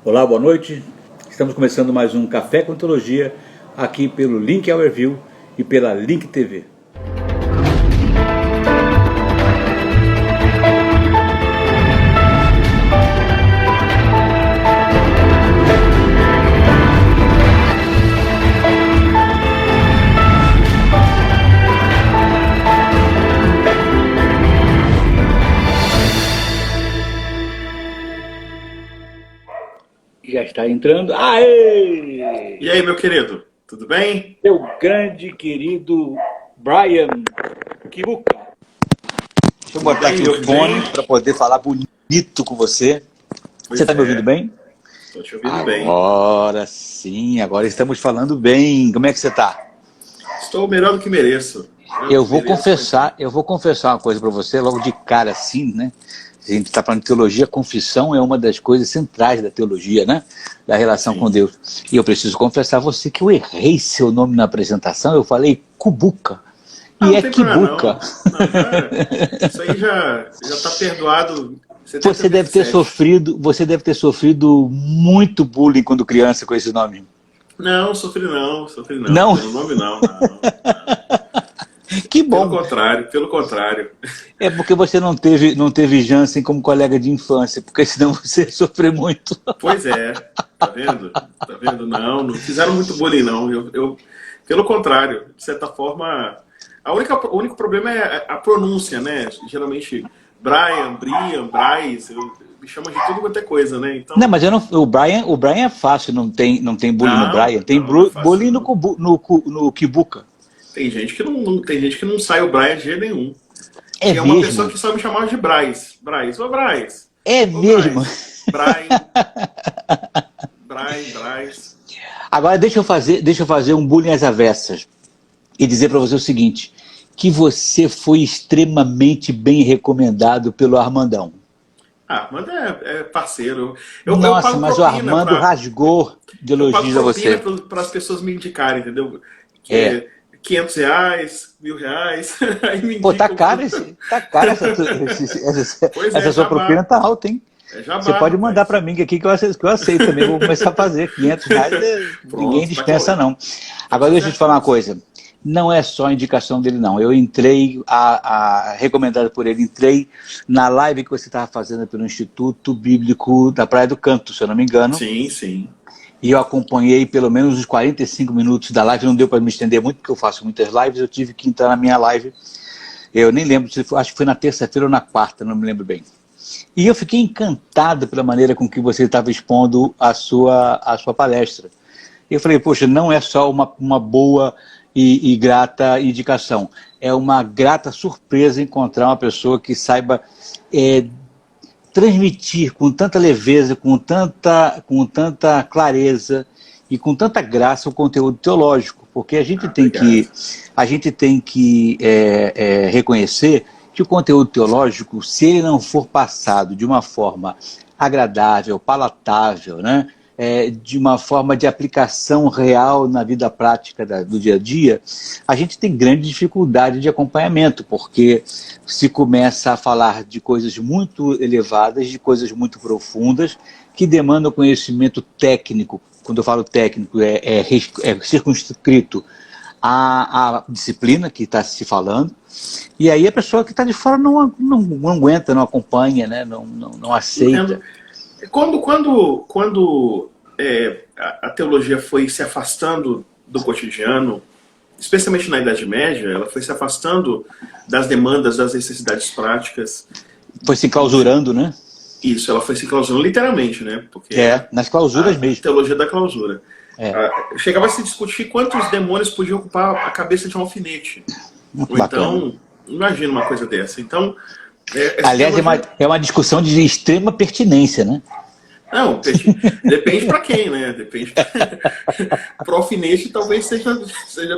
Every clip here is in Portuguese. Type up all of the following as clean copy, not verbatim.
Olá, boa noite. Estamos começando mais um Café com Teologia aqui pelo Link Hourview e pela Link TV. Já está entrando. Aê! E aí, meu querido, tudo bem? Meu grande querido Brian Kibuka. Deixa eu botar aqui o fone para poder falar bonito com você. Pois Você está me ouvindo bem? Estou te ouvindo bem. Agora sim, agora estamos falando bem. Como é que você está? Estou melhor do que mereço. Eu vou confessar uma coisa para você logo de cara assim, né? A gente está falando de teologia, confissão é uma das coisas centrais da teologia, né? Da relação com Deus. E eu preciso confessar a você que eu errei seu nome na apresentação, eu falei Kubuka. E é Kibuka. Isso aí já está perdoado. Você deve ter sofrido muito bullying quando criança com esse nome. Não, sofri não. Não? Pelo nome não. Que bom. Pelo contrário. É porque você não teve Jansen como colega de infância, porque senão você ia sofrer muito. Pois é, tá vendo? Não fizeram muito bullying não. Eu pelo contrário, de certa forma, o único problema é a pronúncia, né? Geralmente Brian, Bryce, me chama de tudo quanto é coisa, né? Então... Não, mas o Brian é fácil, não tem bullying no Brian, tem bullying no Kibuka. Tem gente que não sai o Brian de jeito nenhum. É uma mesmo? Pessoa que só me chamava de Bryce. Ô Bryce. É mesmo? Bryce. Agora deixa eu fazer um bullying às avessas e dizer para você o seguinte, que você foi extremamente bem recomendado pelo Armandão. Armando é parceiro. Nossa, mas o Armando rasgou de elogios a você. Para as pessoas me indicarem, entendeu? R$500, R$1.000. Aí me Pô, tá caro essa sua propina tá alta, hein? Você pode mandar para mim aqui que eu aceito também. Vou começar a fazer R$500. Ninguém dispensa, não. Agora deixa eu te falar uma coisa. Não é só a indicação dele, não. Eu entrei, recomendado por ele, entrei na live que você estava fazendo pelo Instituto Bíblico da Praia do Canto, se eu não me engano. Sim. E eu acompanhei pelo menos os 45 minutos da live, não deu para me estender muito, porque eu faço muitas lives, eu tive que entrar na minha live. Eu nem lembro, acho que foi na terça-feira ou na quarta, não me lembro bem. E eu fiquei encantado pela maneira com que você estava expondo a sua palestra. E eu falei, poxa, não é só uma boa e grata indicação, é uma grata surpresa encontrar uma pessoa que saiba transmitir com tanta leveza, com tanta clareza e com tanta graça o conteúdo teológico, porque a gente tem que reconhecer que o conteúdo teológico, se ele não for passado de uma forma agradável, palatável, né, de uma forma de aplicação real na vida prática do dia a dia, a gente tem grande dificuldade de acompanhamento, porque se começa a falar de coisas muito elevadas, de coisas muito profundas, que demandam conhecimento técnico. Quando eu falo técnico, é circunscrito à disciplina que está se falando, e aí a pessoa que está de fora não aguenta, não acompanha, né? não aceita. Quando a teologia foi se afastando do cotidiano, especialmente na Idade Média, ela foi se afastando das demandas, das necessidades práticas. Foi se clausurando, né? Isso, ela foi se clausurando literalmente, né? Porque nas clausuras mesmo. Teologia da clausura. Chegava a se discutir quantos demônios podiam ocupar a cabeça de um alfinete. Muito bacana. Então, imagina uma coisa dessa. Então, aliás, é uma discussão de extrema pertinência, né? Não, depende para quem, né? Depende. Pro alfinete talvez seja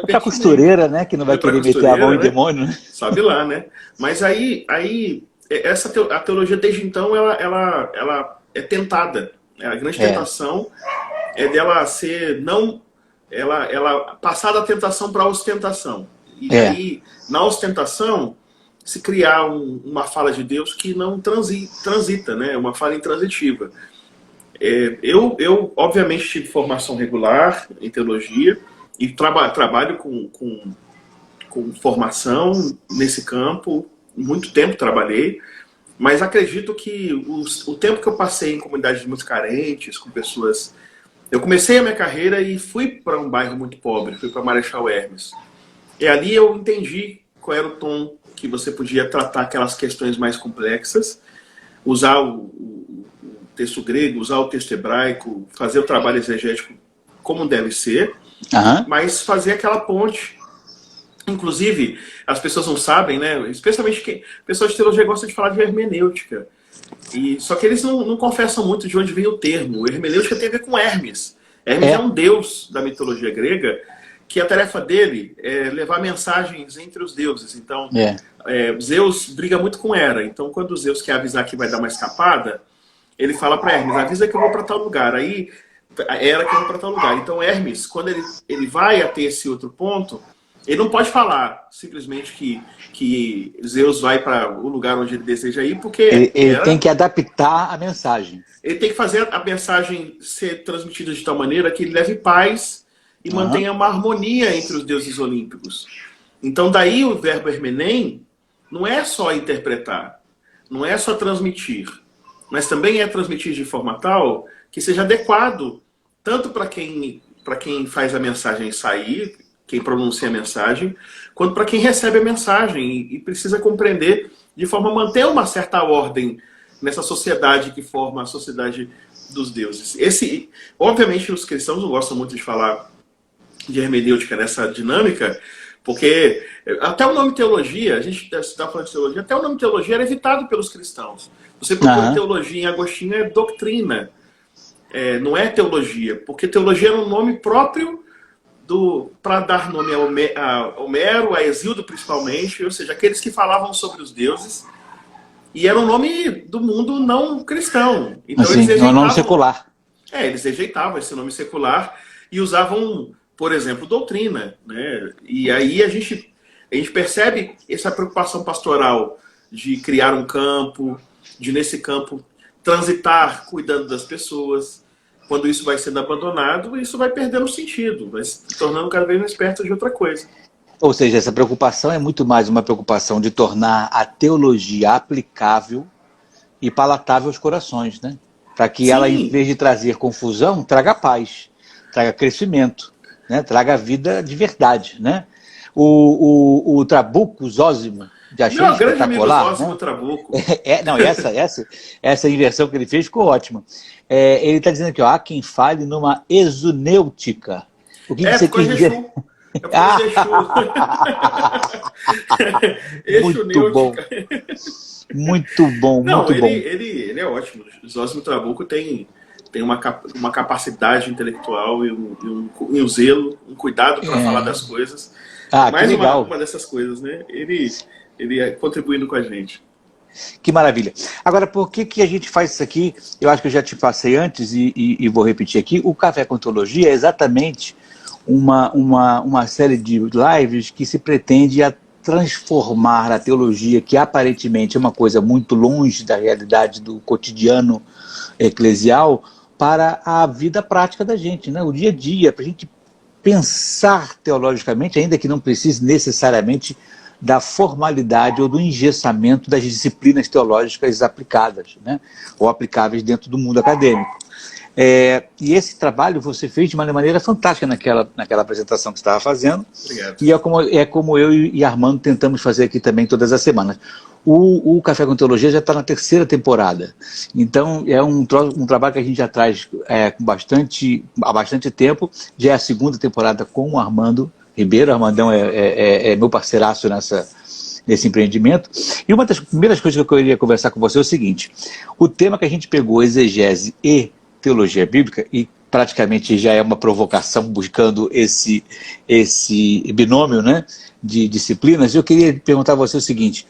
pra costureira, né? Que não vai querer meter a mão em demônio, né? Sabe lá, né? Mas aí a teologia desde então ela é tentada. A grande tentação é dela ser ela passar da tentação para a ostentação. E aí, na ostentação, se criar uma fala de Deus que não transita, né? Uma fala intransitiva. Eu obviamente tive formação regular em teologia e trabalho com formação nesse campo, muito tempo trabalhei, mas acredito que o tempo que eu passei em comunidades muito carentes, com pessoas... Eu comecei a minha carreira e fui para um bairro muito pobre, fui para Marechal Hermes. E ali eu entendi qual era o tom que você podia tratar aquelas questões mais complexas, usar o texto grego, usar o texto hebraico, fazer o trabalho exegético como deve ser, mas fazer aquela ponte. Inclusive, as pessoas não sabem, né? Especialmente quem pessoas de teologia gostam de falar de hermenêutica. Só que eles não confessam muito de onde vem o termo. Hermenêutica tem a ver com Hermes. Hermes é um deus da mitologia grega, que a tarefa dele é levar mensagens entre os deuses. Então, Zeus briga muito com Hera. Então, quando Zeus quer avisar que vai dar uma escapada, ele fala para Hermes, avisa que eu vou para tal lugar. Aí, Hera que eu vou para tal lugar. Então, Hermes, quando ele vai até esse outro ponto, ele não pode falar simplesmente que Zeus vai para o lugar onde ele deseja ir, porque... Ele tem que adaptar a mensagem. Ele tem que fazer a mensagem ser transmitida de tal maneira que ele leve paz e mantenha uma harmonia entre os deuses olímpicos. Então daí o verbo hermenem não é só interpretar, não é só transmitir, mas também é transmitir de forma tal que seja adequado tanto para quem faz a mensagem sair, quem pronuncia a mensagem, quanto para quem recebe a mensagem e precisa compreender de forma a manter uma certa ordem nessa sociedade que forma a sociedade dos deuses. Obviamente os cristãos não gostam muito de falar de hermenêutica nessa dinâmica, porque até o nome teologia, a gente está falando de teologia, até o nome teologia era evitado pelos cristãos. Você procura teologia em Agostinho, é doutrina, não é teologia, porque teologia era um nome próprio para dar nome a Homero, a Hesíodo principalmente, ou seja, aqueles que falavam sobre os deuses, e era um nome do mundo não cristão. Então assim, eles rejeitavam, é um nome secular. Eles rejeitavam esse nome secular e usavam, por exemplo, doutrina, né? E aí a gente percebe essa preocupação pastoral de criar um campo, de nesse campo transitar cuidando das pessoas. Quando isso vai sendo abandonado, isso vai perdendo sentido, vai se tornando cada vez mais perto de outra coisa. Ou seja, essa preocupação é muito mais uma preocupação de tornar a teologia aplicável e palatável aos corações, né? Para que ela, em vez de trazer confusão, traga paz, traga crescimento, né? Traga vida de verdade, né? O Trabuco Zósimo, de achei espetacular, amigo Zósimo Trabuco. Não, essa inversão que ele fez ficou ótima. Ele está dizendo aqui, há quem fale numa exunêutica. O que você quis dizer? Muito bom. Muito bom, muito bom. Ele é ótimo. O Zósimo Trabuco tem uma capacidade intelectual e um zelo, um cuidado para falar das coisas. Mais uma dessas coisas, né? Ele contribuindo com a gente. Que maravilha. Agora, por que a gente faz isso aqui? Eu acho que eu já te passei antes e vou repetir aqui. O Café com Teologia é exatamente uma série de lives que se pretende a transformar a teologia, que aparentemente é uma coisa muito longe da realidade do cotidiano eclesial, para a vida prática da gente, né? O dia a dia, para a gente pensar teologicamente, ainda que não precise necessariamente da formalidade ou do engessamento das disciplinas teológicas aplicadas, né? Ou aplicáveis dentro do mundo acadêmico. E esse trabalho você fez de uma maneira fantástica naquela apresentação que você estava fazendo. Obrigado. E é como eu e Armando tentamos fazer aqui também todas as semanas. O Café com Teologia já está na 3ª temporada. Então é um trabalho que a gente já traz há bastante tempo. Já é a 2ª temporada com o Armando Ribeiro. O Armandão é meu parceiraço nesse empreendimento. E uma das primeiras coisas que eu queria conversar com você é o seguinte: o tema que a gente pegou, exegese e teologia bíblica, e praticamente já é uma provocação buscando esse binômio, né, de disciplinas. Eu queria perguntar a você o seguinte: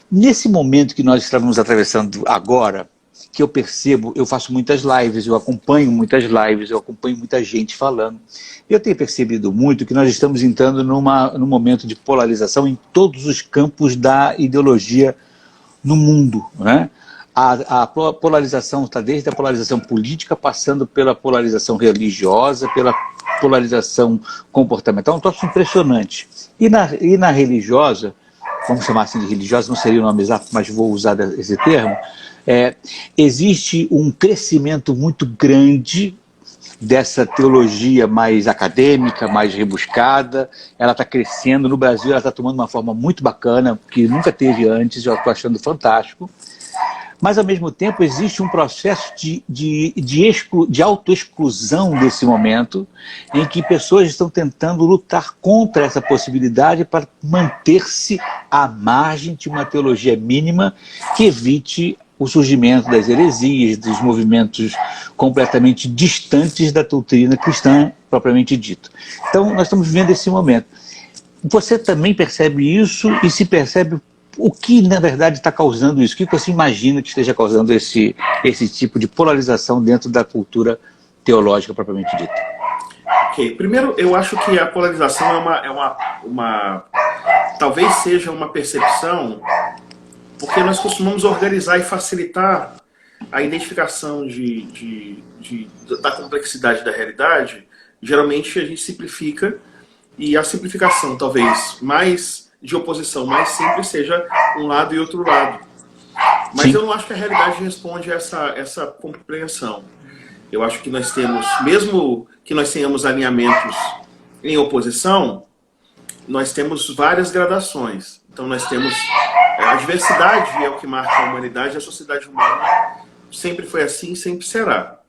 nesse momento que nós estamos atravessando agora, que eu percebo, eu faço muitas lives, eu acompanho muitas lives, eu acompanho muita gente falando, eu tenho percebido muito que nós estamos entrando num momento de polarização em todos os campos da ideologia no mundo, né? A polarização está desde a polarização política, passando pela polarização religiosa, pela polarização comportamental, um troço impressionante. E na religiosa, vamos chamar assim de religiosa, não seria o nome exato, mas vou usar esse termo, existe um crescimento muito grande dessa teologia mais acadêmica, mais rebuscada. Ela está crescendo no Brasil, ela está tomando uma forma muito bacana, que nunca teve antes, eu estou achando fantástico. Mas, ao mesmo tempo, existe um processo de autoexclusão desse momento, em que pessoas estão tentando lutar contra essa possibilidade para manter-se à margem de uma teologia mínima que evite o surgimento das heresias, dos movimentos completamente distantes da doutrina cristã propriamente dito. Então, nós estamos vivendo esse momento. Você também percebe isso e se percebe o que, na verdade, está causando isso? O que você imagina que esteja causando esse tipo de polarização dentro da cultura teológica propriamente dita? Ok. Primeiro, eu acho que a polarização talvez seja uma percepção, porque nós costumamos organizar e facilitar a identificação da complexidade da realidade. Geralmente a gente simplifica, e a simplificação talvez mais de oposição mais simples seja um lado e outro lado. Mas sim, eu não acho que a realidade responde a essa compreensão. Eu acho que nós temos, mesmo que nós tenhamos alinhamentos em oposição, nós temos várias gradações. Então nós temos a diversidade é o que marca a humanidade, a sociedade humana sempre foi assim e sempre será.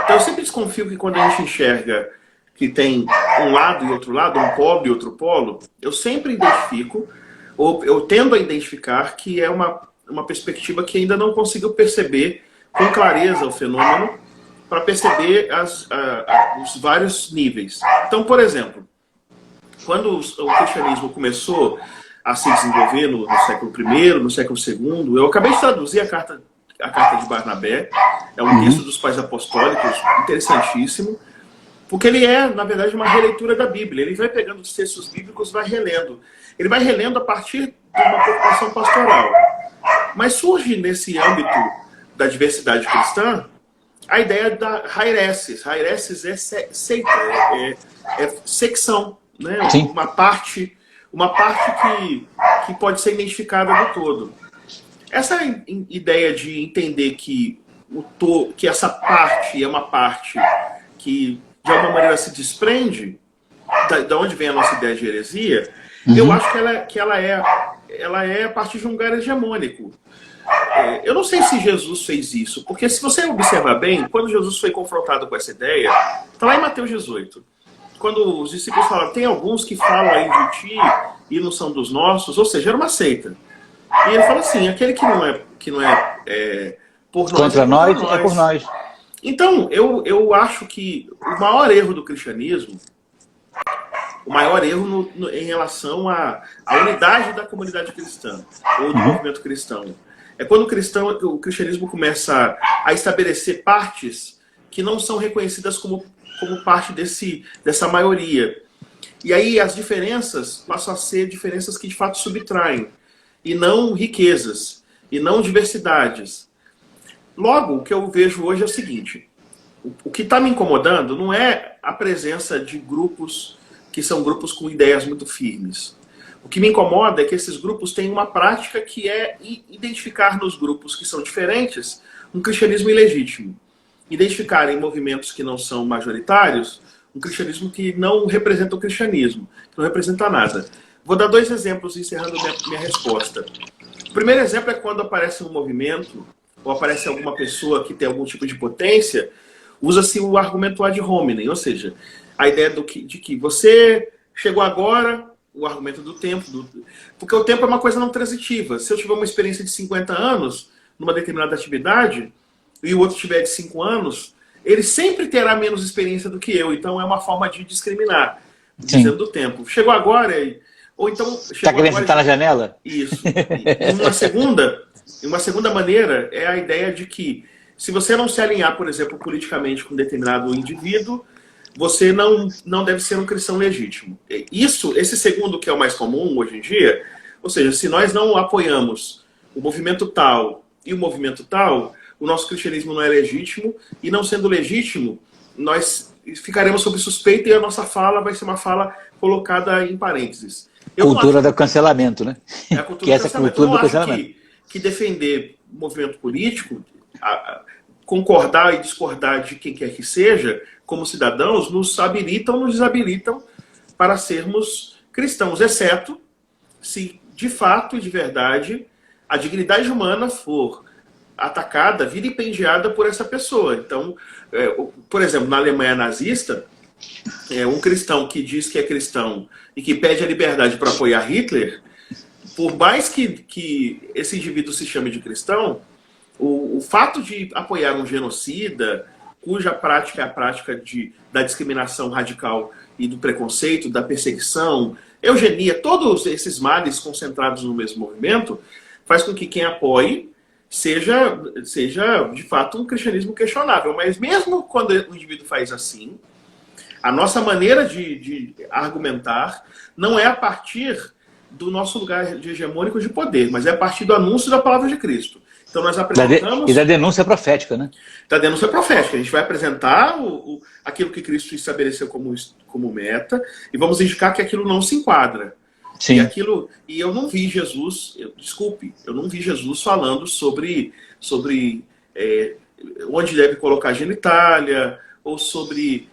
Então eu sempre desconfio que quando a gente enxerga que tem um lado e outro lado, um polo e outro polo, eu sempre identifico, ou eu tendo a identificar que é uma perspectiva que ainda não consigo perceber com clareza o fenômeno, para perceber os vários níveis. Então, por exemplo, quando o cristianismo começou a se desenvolver no século I, no século II, eu acabei de traduzir a carta de Barnabé, é um texto dos pais apostólicos, interessantíssimo, porque ele é, na verdade, uma releitura da Bíblia. Ele vai pegando os textos bíblicos e vai relendo. Ele vai relendo a partir de uma preocupação pastoral. Mas surge nesse âmbito da diversidade cristã a ideia da haireses. Haireses é seita, é secção, né? Uma parte que pode ser identificada do todo. Essa ideia de entender que essa parte é uma parte que de alguma maneira se desprende da onde vem a nossa ideia de heresia, eu acho que ela é a partir de um lugar hegemônico. Eu não sei se Jesus fez isso, porque se você observar bem, quando Jesus foi confrontado com essa ideia, está lá em Mateus 18, quando os discípulos falaram, tem alguns que falam aí de ti e não são dos nossos, ou seja, era uma seita. E ele fala assim, aquele que não é por nós, contra nós, é por nós. Então, eu acho que o maior erro do cristianismo, o maior erro em relação à unidade da comunidade cristã, ou do movimento cristão, é quando o cristianismo começa a estabelecer partes que não são reconhecidas como parte dessa maioria. E aí as diferenças passam a ser diferenças que de fato subtraem, e não riquezas, e não diversidades. Logo, o que eu vejo hoje é o seguinte, o que está me incomodando não é a presença de grupos que são grupos com ideias muito firmes. O que me incomoda é que esses grupos têm uma prática que é identificar nos grupos que são diferentes um cristianismo ilegítimo. Identificar em movimentos que não são majoritários um cristianismo que não representa o cristianismo, que não representa nada. Vou dar 2 exemplos encerrando minha resposta. O primeiro exemplo é quando aparece um movimento ou aparece alguma pessoa que tem algum tipo de potência, usa-se o argumento ad hominem, ou seja, a ideia de que você chegou agora, o argumento do tempo, porque o tempo é uma coisa não transitiva. Se eu tiver uma experiência de 50 anos numa determinada atividade e o outro tiver de 5 anos, ele sempre terá menos experiência do que eu, então é uma forma de discriminar, dizendo do tempo. Chegou agora, ou então... Está querendo sentar na janela? Isso. E uma segunda maneira é a ideia de que, se você não se alinhar, por exemplo, politicamente com um determinado indivíduo, você não deve ser um cristão legítimo. Esse segundo, que é o mais comum hoje em dia, ou seja, se nós não apoiamos o movimento tal e o movimento tal, o nosso cristianismo não é legítimo, e não sendo legítimo, nós ficaremos sob suspeita e a nossa fala vai ser uma fala colocada em parênteses. Cultura do cancelamento, né? É a cultura que essa cultura do cancelamento. Que defender movimento político, concordar e discordar de quem quer que seja, como cidadãos, nos habilitam, nos desabilitam para sermos cristãos, exceto se de fato e de verdade a dignidade humana for atacada, vilipendiada por essa pessoa. Então, por exemplo, na Alemanha nazista, um cristão que diz que é cristão e que pede a liberdade para apoiar Hitler, por mais que esse indivíduo se chame de cristão, o fato de apoiar um genocida, cuja prática é a prática da discriminação radical e do preconceito, da perseguição, eugenia, todos esses males concentrados no mesmo movimento, faz com que quem apoie seja de fato um cristianismo questionável. Mas mesmo quando o indivíduo faz assim, a nossa maneira de argumentar não é a partir do nosso lugar de hegemônico de poder, mas é a partir do anúncio da palavra de Cristo. Então nós apresentamos... E da denúncia profética, né? Da denúncia profética. A gente vai apresentar aquilo que Cristo estabeleceu como meta e vamos indicar que aquilo não se enquadra. Sim. E eu não vi Jesus, eu não vi Jesus falando sobre onde deve colocar a genitália, ou sobre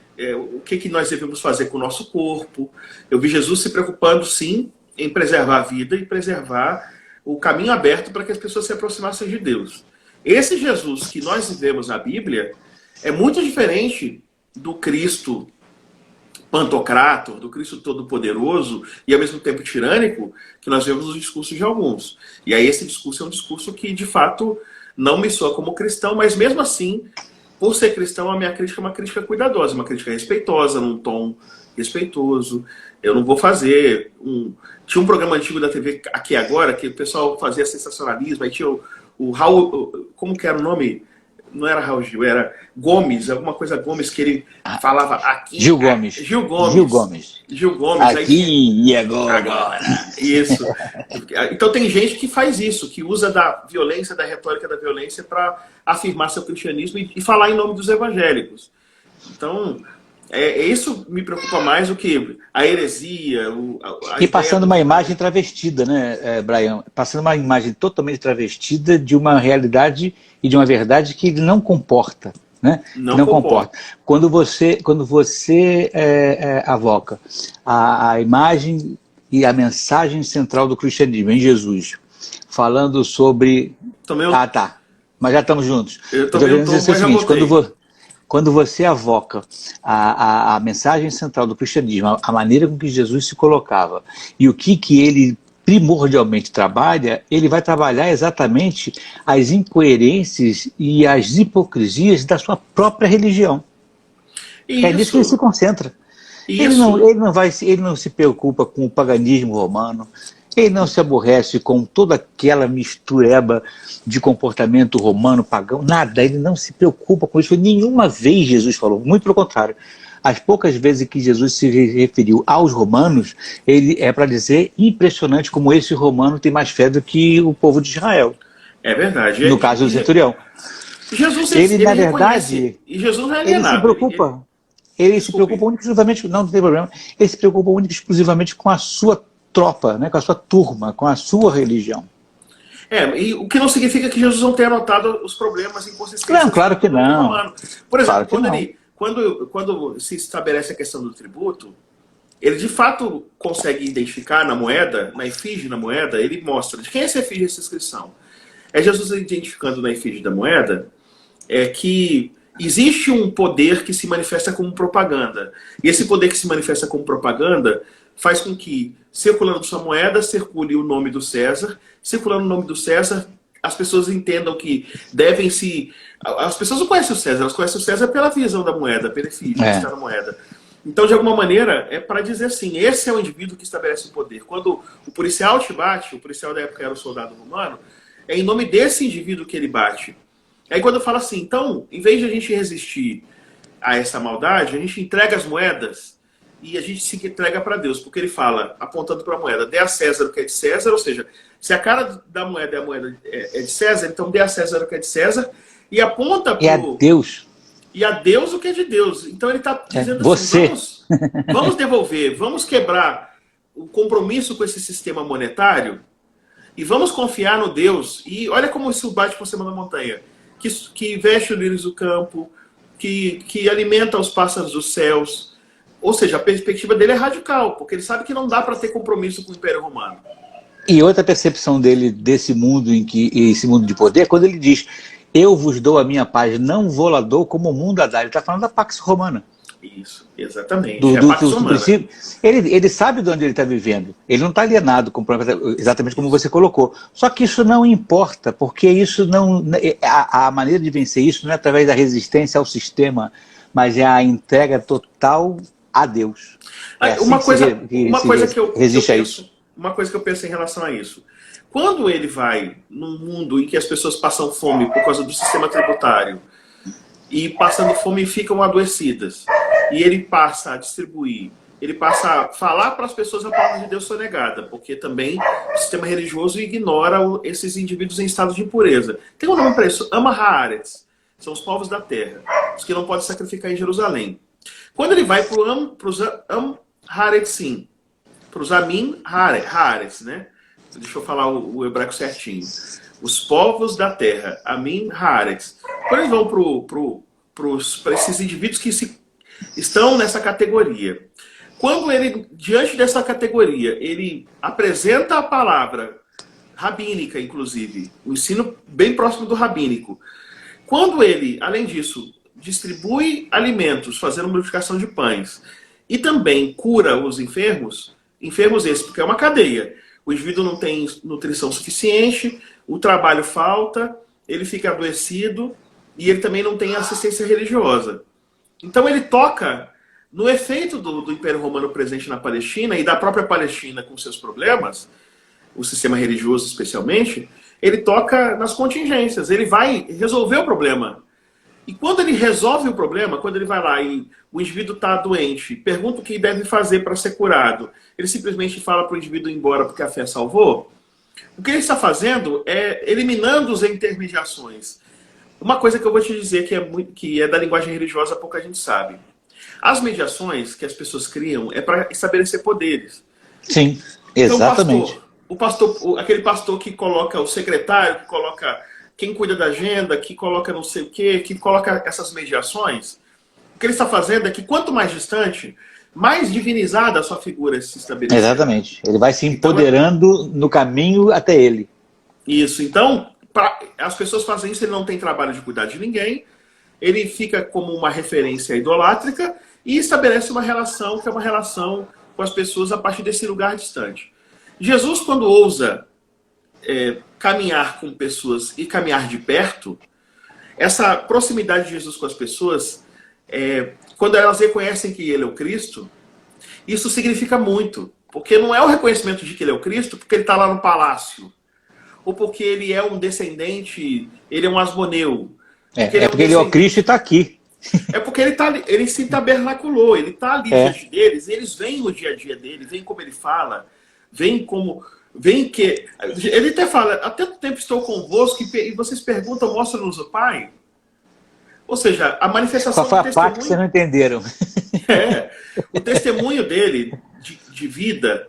o que nós devemos fazer com o nosso corpo. Eu vi Jesus se preocupando, sim, em preservar a vida e preservar o caminho aberto para que as pessoas se aproximassem de Deus. Esse Jesus que nós vivemos na Bíblia é muito diferente do Cristo pantocrator, do Cristo todo-poderoso e ao mesmo tempo tirânico que nós vemos nos discursos de alguns. E aí esse discurso é um discurso que de fato não me soa como cristão, mas mesmo assim, por ser cristão, a minha crítica é uma crítica cuidadosa, uma crítica respeitosa, num tom respeitoso. Eu não vou fazer Tinha um programa antigo da TV Aqui Agora, que o pessoal fazia sensacionalismo, aí tinha o Raul... Como que era o nome? Não era Raul Gil, era Gomes, alguma coisa Gomes, que ele falava aqui... Gil Gomes. Gil Gomes. Aqui aí, e agora. Isso. Então tem gente que faz isso, que usa da violência, da retórica da violência para afirmar seu cristianismo e falar em nome dos evangélicos. Então... isso me preocupa mais do que a heresia. E passando uma imagem travestida, né, Brian? Passando uma imagem totalmente travestida de uma realidade e de uma verdade que não comporta. Né? Não comporta. Quando você avoca a imagem e a mensagem central do cristianismo em Jesus, falando sobre... tá. Mas já estamos juntos. Eu estou querendo dizer o seguinte, quando você avoca a mensagem central do cristianismo, a maneira com que Jesus se colocava e o que ele primordialmente trabalha, ele vai trabalhar exatamente as incoerências e as hipocrisias da sua própria religião. Isso. É nisso que ele se concentra. Ele não se preocupa com o paganismo romano, ele não se aborrece com toda aquela mistureba de comportamento romano, pagão, nada, ele não se preocupa com isso. Nenhuma vez Jesus falou, muito pelo contrário. As poucas vezes que Jesus se referiu aos romanos, ele é para dizer impressionante como esse romano tem mais fé do que o povo de Israel. É verdade. No caso do centurião. Jesus, ele na verdade, e Jesus não é ele se preocupa. Ele se preocupa única e exclusivamente, não tem problema, ele se preocupa única e exclusivamente com a sua tropa, né, com a sua turma, com a sua religião. E o que não significa que Jesus não tenha notado os problemas inconsistentes. Não, claro que não. Por exemplo, claro quando se estabelece a questão do tributo, ele de fato consegue identificar na moeda, na efígie da moeda, ele mostra de quem é essa efígie, essa inscrição. É Jesus identificando na efígie da moeda que existe um poder que se manifesta como propaganda. E esse poder que se manifesta como propaganda faz com que, circulando sua moeda, circule o nome do César. Circulando o nome do César, as pessoas entendam que devem se... As pessoas não conhecem o César, elas conhecem o César pela visão da moeda, pela efígie que está na moeda. Então, de alguma maneira, é para dizer assim, esse é o indivíduo que estabelece o poder. Quando o policial te bate, o policial da época era o soldado romano, é em nome desse indivíduo que ele bate. Aí quando eu falo assim, então, em vez de a gente resistir a essa maldade, a gente entrega as moedas e a gente se entrega para Deus, porque ele fala, apontando para a moeda, dê a César o que é de César, ou seja, se a cara da moeda é de César, então dê a César o que é de César, e aponta para Deus. E a Deus o que é de Deus. Então ele está dizendo você. assim, vamos devolver, vamos quebrar o compromisso com esse sistema monetário e vamos confiar no Deus. E olha como isso bate por cima da montanha, que veste os lírios do campo, que alimenta os pássaros dos céus. Ou seja, a perspectiva dele é radical, porque ele sabe que não dá para ter compromisso com o Império Romano. E outra percepção dele desse mundo, esse mundo de poder, é quando ele diz, eu vos dou a minha paz, não vou lá dou como o mundo a dá. Ele está falando da Pax Romana. Isso, exatamente. Pax Romana. Ele sabe de onde ele está vivendo. Ele não está alienado, exatamente como você colocou. Só que isso não importa, porque isso não, a maneira de vencer isso não é através da resistência ao sistema, mas é a entrega total a Deus. Uma coisa que eu penso em relação a isso. Quando ele vai num mundo em que as pessoas passam fome por causa do sistema tributário, e passando fome ficam adoecidas, e ele passa a distribuir, ele passa a falar para as pessoas a palavra de Deus sonegada, porque também o sistema religioso ignora esses indivíduos em estado de impureza. Tem um nome para isso, Haaretz, são os povos da terra, os que não podem sacrificar em Jerusalém. Quando ele vai para os Haaretzim, para os Amin Haaretz, né? Deixa eu falar o hebraico certinho. Os povos da terra, Amin Haaretz. Quando eles vão para esses indivíduos que estão nessa categoria, quando ele, diante dessa categoria, ele apresenta a palavra rabínica, inclusive, o ensino bem próximo do rabínico, quando ele, além disso, distribui alimentos, fazendo multiplicação de pães, e também cura os enfermos esses, porque é uma cadeia. O indivíduo não tem nutrição suficiente, o trabalho falta, ele fica adoecido e ele também não tem assistência religiosa. Então ele toca no efeito do Império Romano presente na Palestina e da própria Palestina com seus problemas, o sistema religioso especialmente, ele toca nas contingências, ele vai resolver o problema. E quando ele resolve o problema, quando ele vai lá e o indivíduo está doente, pergunta o que deve fazer para ser curado, ele simplesmente fala para o indivíduo ir embora porque a fé salvou, o que ele está fazendo é eliminando as intermediações. Uma coisa que eu vou te dizer que é da linguagem religiosa, pouca gente sabe. As mediações que as pessoas criam é para estabelecer poderes. Sim, exatamente. Então, aquele pastor que coloca o secretário, que coloca quem cuida da agenda, que coloca não sei o quê, que coloca essas mediações, o que ele está fazendo é que quanto mais distante, mais divinizada a sua figura se estabelece. Exatamente. Ele vai se empoderando no caminho até ele. Isso. Então, as pessoas fazem isso, ele não tem trabalho de cuidar de ninguém, ele fica como uma referência idolátrica e estabelece uma relação que é uma relação com as pessoas a partir desse lugar distante. Jesus, quando ousa caminhar com pessoas e caminhar de perto, essa proximidade de Jesus com as pessoas, quando elas reconhecem que ele é o Cristo, isso significa muito. Porque não é o reconhecimento de que ele é o Cristo porque ele está lá no palácio, ou porque ele é um descendente, ele é um asmoneu. Porque ele é o Cristo e está aqui. É porque ele se tabernaculou, ele está ali diante deles, eles veem o dia a dia dele, veem como ele fala, veem que... Ele até fala, há tanto tempo estou convosco e vocês perguntam, mostra-nos o Pai. Ou seja, a manifestação do testemunho... parte que vocês não entenderam. O testemunho dele, de vida,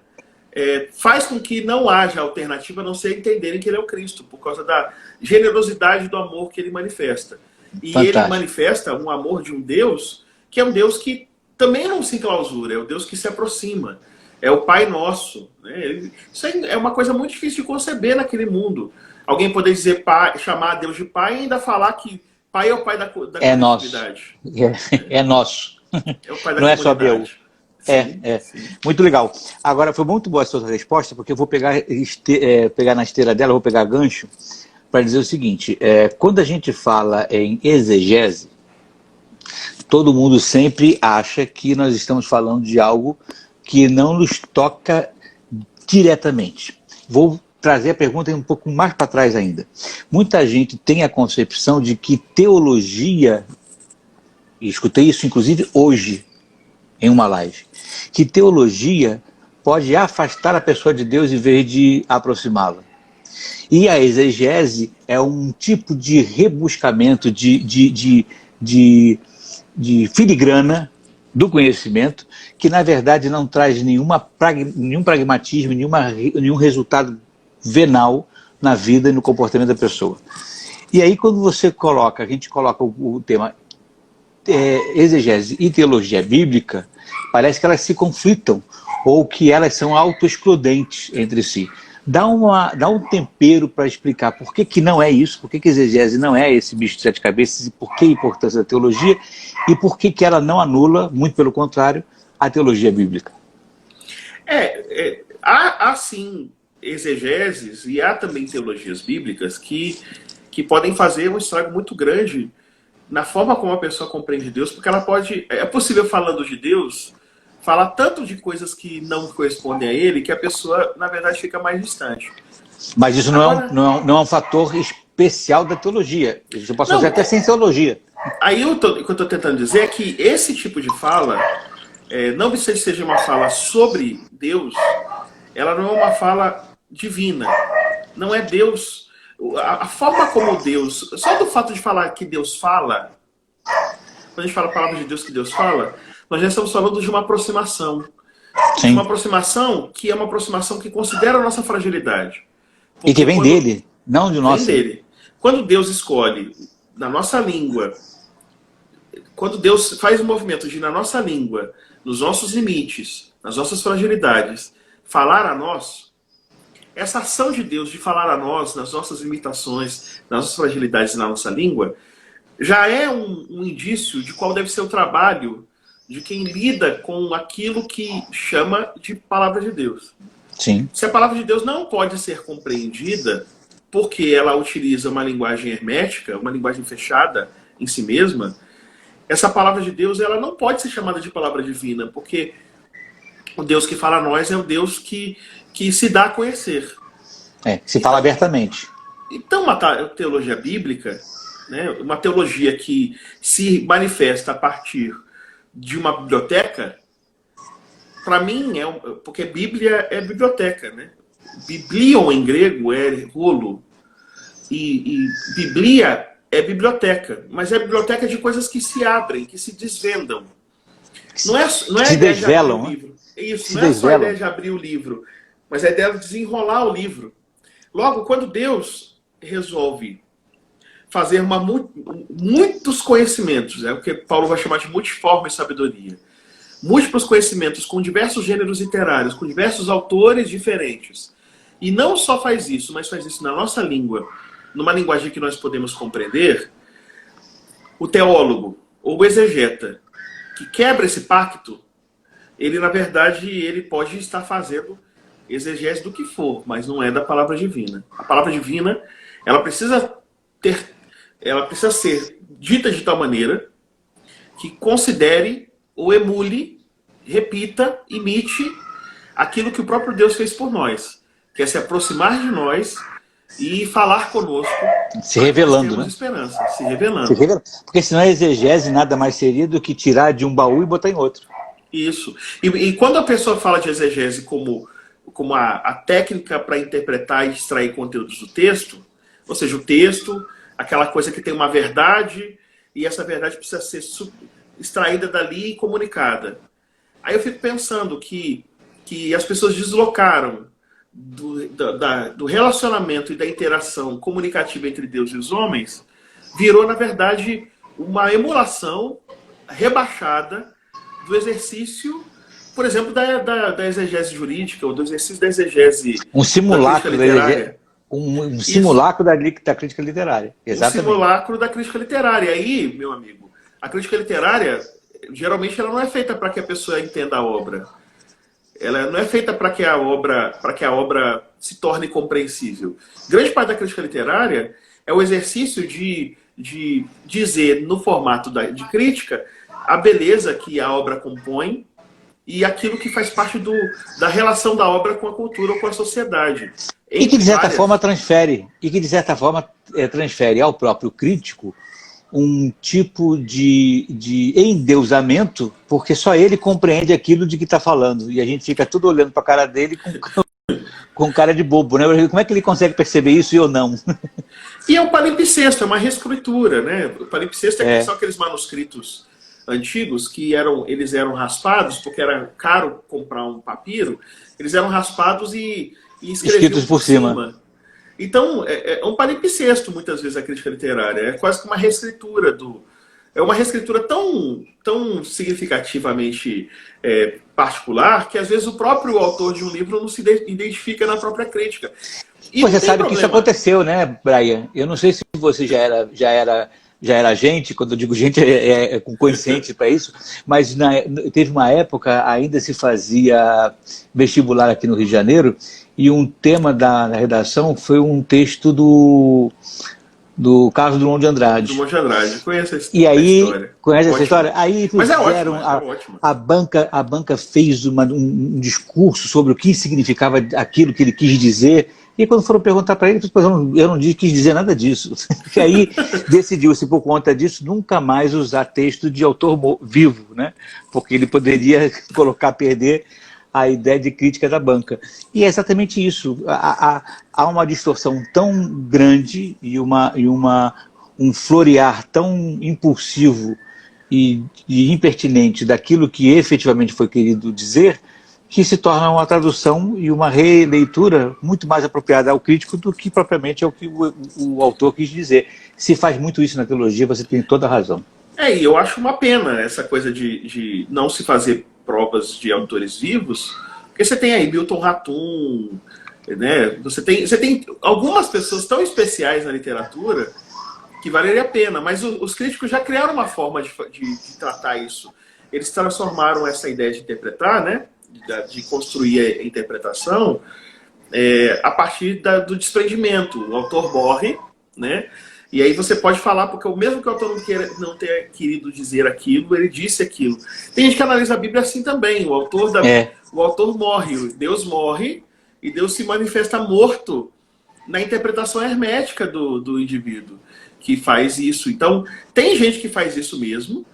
faz com que não haja alternativa a não ser entenderem que ele é o Cristo, por causa da generosidade do amor que ele manifesta. E Fantástico. Ele manifesta um amor de um Deus, que é um Deus que também não se enclausura, é o Deus que se aproxima. É o Pai Nosso. Né? Isso é uma coisa muito difícil de conceber naquele mundo. Alguém poder dizer pai, chamar Deus de Pai e ainda falar que Pai é o Pai da coletividade. É nosso. É o Pai da não é só Deus. Sim. Muito legal. Agora, foi muito boa a sua resposta, porque eu vou pegar na esteira dela, vou pegar gancho, para dizer o seguinte, quando a gente fala em exegese, todo mundo sempre acha que nós estamos falando de algo que não nos toca diretamente. Vou trazer a pergunta um pouco mais para trás ainda. Muita gente tem a concepção de que teologia, e escutei isso inclusive hoje, em uma live, que teologia pode afastar a pessoa de Deus em vez de aproximá-la. E a exegese é um tipo de rebuscamento, de filigrana do conhecimento, que na verdade não traz nenhum pragmatismo, nenhum resultado venal na vida e no comportamento da pessoa. E aí quando a gente coloca o tema exegese e teologia bíblica, parece que elas se conflitam, ou que elas são autoexcludentes entre si. Dá um tempero para explicar por que não é isso, por que exegese não é esse bicho de 7 cabeças, e por que a importância da teologia, e por que ela não anula, muito pelo contrário, a teologia bíblica. Há sim exegeses e há também teologias bíblicas que podem fazer um estrago muito grande na forma como a pessoa compreende Deus, porque ela pode... É possível, falando de Deus, falar tanto de coisas que não correspondem a ele, que a pessoa, na verdade, fica mais distante. Mas isso não é um fator especial da teologia. Isso pode fazer até sem teologia. Aí o que eu estou tentando dizer é que esse tipo de fala, não que seja uma fala sobre Deus, ela não é uma fala divina. Não é Deus... A forma como Deus... Só do fato de falar que Deus fala, quando a gente fala a palavra de Deus que Deus fala, nós já estamos falando de uma aproximação. Sim. Uma aproximação que é uma aproximação que considera a nossa fragilidade. Porque e que vem dele, não de nós. Vem dele. Quando Deus escolhe, na nossa língua, quando Deus faz um movimento de, na nossa língua, nos nossos limites, nas nossas fragilidades, falar a nós, essa ação de Deus de falar a nós, nas nossas limitações, nas nossas fragilidades na nossa língua, já é um indício de qual deve ser o trabalho de quem lida com aquilo que chama de palavra de Deus. Sim. Se a palavra de Deus não pode ser compreendida porque ela utiliza uma linguagem hermética, uma linguagem fechada em si mesma, essa palavra de Deus ela não pode ser chamada de palavra divina, porque o Deus que fala a nós é o Deus que se dá a conhecer. Se fala abertamente. Então, uma teologia bíblica, né, uma teologia que se manifesta a partir de uma biblioteca, para mim, porque Bíblia é biblioteca, né? Biblion em grego é rolo, e Biblia é biblioteca, mas é biblioteca de coisas que se abrem, que se desvendam. Não é se desvelam, né? Isso, não é só a ideia de abrir o livro, mas a ideia de desenrolar o livro. Logo, quando Deus resolve fazer muitos conhecimentos, é o que Paulo vai chamar de multiforme sabedoria, múltiplos conhecimentos com diversos gêneros literários, com diversos autores diferentes, e não só faz isso, mas faz isso na nossa língua, numa linguagem que nós podemos compreender, o teólogo, ou o exegeta, que quebra esse pacto, ele, na verdade, ele pode estar fazendo exegese do que for, mas não é da palavra divina. A palavra divina, ela precisa ser dita de tal maneira que considere ou emule, repita, imite aquilo que o próprio Deus fez por nós, que é se aproximar de nós e falar conosco. Se revelando, né? Esperança, se revelando. Porque senão a exegese nada mais seria do que tirar de um baú e botar em outro. Isso. E quando a pessoa fala de exegese como a técnica para interpretar e extrair conteúdos do texto, ou seja, o texto, aquela coisa que tem uma verdade, e essa verdade precisa ser extraída dali e comunicada. Aí eu fico pensando que as pessoas deslocaram do relacionamento e da interação comunicativa entre Deus e os homens, virou, na verdade, uma emulação rebaixada do exercício, por exemplo, da exegese jurídica, ou do exercício da exegese... Um simulacro da exegese. Um simulacro da crítica literária. Exatamente. Um simulacro da crítica literária. Aí, meu amigo, a crítica literária, geralmente, ela não é feita para que a pessoa entenda a obra. Ela não é feita para que a obra se torne compreensível. Grande parte da crítica literária é o exercício de dizer, no formato de crítica, a beleza que a obra compõe e aquilo que faz parte da relação da obra com a cultura ou com a sociedade. E que, de certa forma, transfere ao próprio crítico um tipo de endeusamento, porque só ele compreende aquilo de que está falando. E a gente fica tudo olhando para a cara dele com cara de bobo, né? Como é que ele consegue perceber isso e eu não? E é um palimpsesto, é uma reescritura, né? O palimpsesto são aqueles manuscritos antigos que eles eram raspados, porque era caro comprar um papiro, eles eram raspados e escritos por cima. Então, é um palimpsesto, muitas vezes, a crítica literária. É quase que uma reescritura É uma reescritura tão significativamente particular que, às vezes, o próprio autor de um livro não se identifica na própria crítica. E você sabe que isso aconteceu, né, Brian? Eu não sei se você já era gente, quando eu digo gente, com consciente para isso, mas teve uma época, ainda se fazia vestibular aqui no Rio de Janeiro, e um tema da redação foi um texto do Carlos Drummond de Andrade. Drummond de Andrade, conhece essa e aí, história. Conhece essa história? Aí mas fizeram, ótimo. A banca fez um discurso sobre o que significava aquilo que ele quis dizer, e quando foram perguntar para ele, eu não quis dizer nada disso. E aí decidiu-se, por conta disso, nunca mais usar texto de autor vivo, né? Porque ele poderia colocar a perder a ideia de crítica da banca. E é exatamente isso. Há uma distorção tão grande e um florear tão impulsivo e impertinente daquilo que efetivamente foi querido dizer, que se torna uma tradução e uma releitura muito mais apropriada ao crítico do que propriamente ao que o autor quis dizer. Se faz muito isso na teologia, você tem toda a razão. E eu acho uma pena essa coisa de não se fazer provas de autores vivos, porque você tem aí Milton Ratum, né? Você tem algumas pessoas tão especiais na literatura que valeria a pena, mas os críticos já criaram uma forma de tratar isso. Eles transformaram essa ideia de interpretar, né? De construir a interpretação a partir do desprendimento. O autor morre, né? E aí você pode falar, porque mesmo que o autor não tenha querido dizer aquilo, ele disse aquilo. Tem gente que analisa a Bíblia assim também. O autor morre, Deus morre, e Deus se manifesta morto na interpretação hermética do indivíduo que faz isso. Então, tem gente que faz isso mesmo.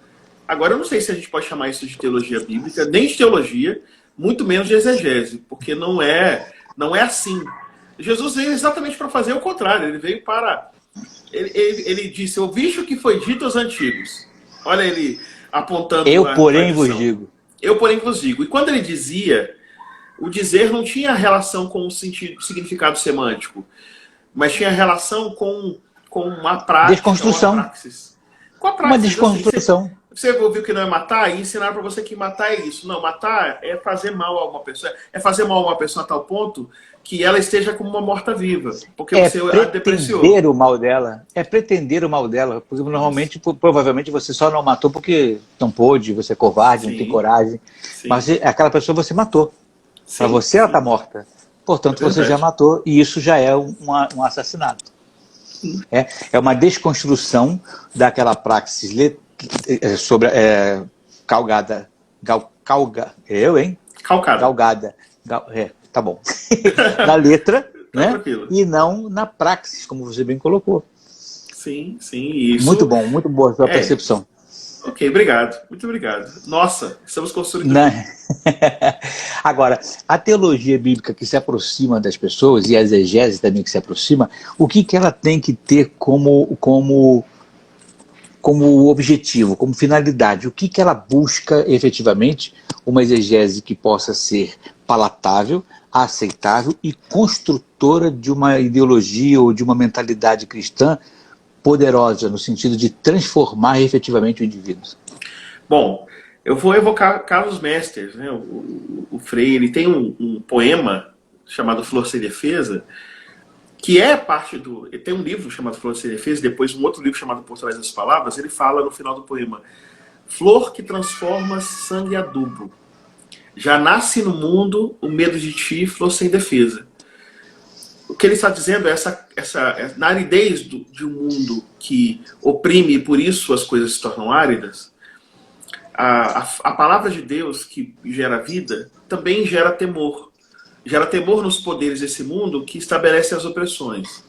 Agora, eu não sei se a gente pode chamar isso de teologia bíblica, nem de teologia, muito menos de exegese, porque não é assim. Jesus veio exatamente para fazer o contrário. Ele veio para... Ele disse, ouviste o que foi dito aos antigos. Olha ele apontando... Eu, porém, vos digo. Eu, porém, vos digo. E quando ele dizia, o dizer não tinha relação com o significado semântico, mas tinha relação com uma prática. Desconstrução. Uma praxis. Com a Uma praxis, desconstrução. Assim, você ouviu que não é matar e ensinaram para você que matar é isso. Não, matar é fazer mal a uma pessoa. É fazer mal a uma pessoa a tal ponto que ela esteja como uma morta-viva. Porque você a depreciou. O mal dela. É pretender o mal dela. Porque normalmente, provavelmente, você só não matou porque não pôde, você é covarde, não tem coragem. Sim. Mas aquela pessoa você matou. Para você ela está morta. Portanto, você já matou e isso já é um assassinato. É uma desconstrução daquela praxis sobre calgada. Calgada. Tá bom. Na letra, né? Tranquilo. E não na praxis, como você bem colocou. Sim, isso. Muito bom, muito boa a sua percepção. Ok, obrigado. Muito obrigado. Nossa, estamos construindo... Agora, a teologia bíblica que se aproxima das pessoas, e a exegese também que se aproxima, o que ela tem que ter como objetivo, como finalidade? O que ela busca efetivamente? Uma exegese que possa ser palatável, aceitável e construtora de uma ideologia ou de uma mentalidade cristã poderosa, no sentido de transformar efetivamente o indivíduo. Bom, eu vou evocar Carlos Mesters, né? O Frei, ele tem um poema chamado Flor Sem Defesa, que é parte do... Ele tem um livro chamado Flor Sem Defesa, depois um outro livro chamado Por Trás das Palavras. Ele fala no final do poema: flor que transforma sangue em adubo, já nasce no mundo o medo de ti, flor sem defesa. O que ele está dizendo é na aridez de um mundo que oprime e por isso as coisas se tornam áridas, a palavra de Deus que gera vida também gera temor. Gera temor nos poderes desse mundo que estabelece as opressões.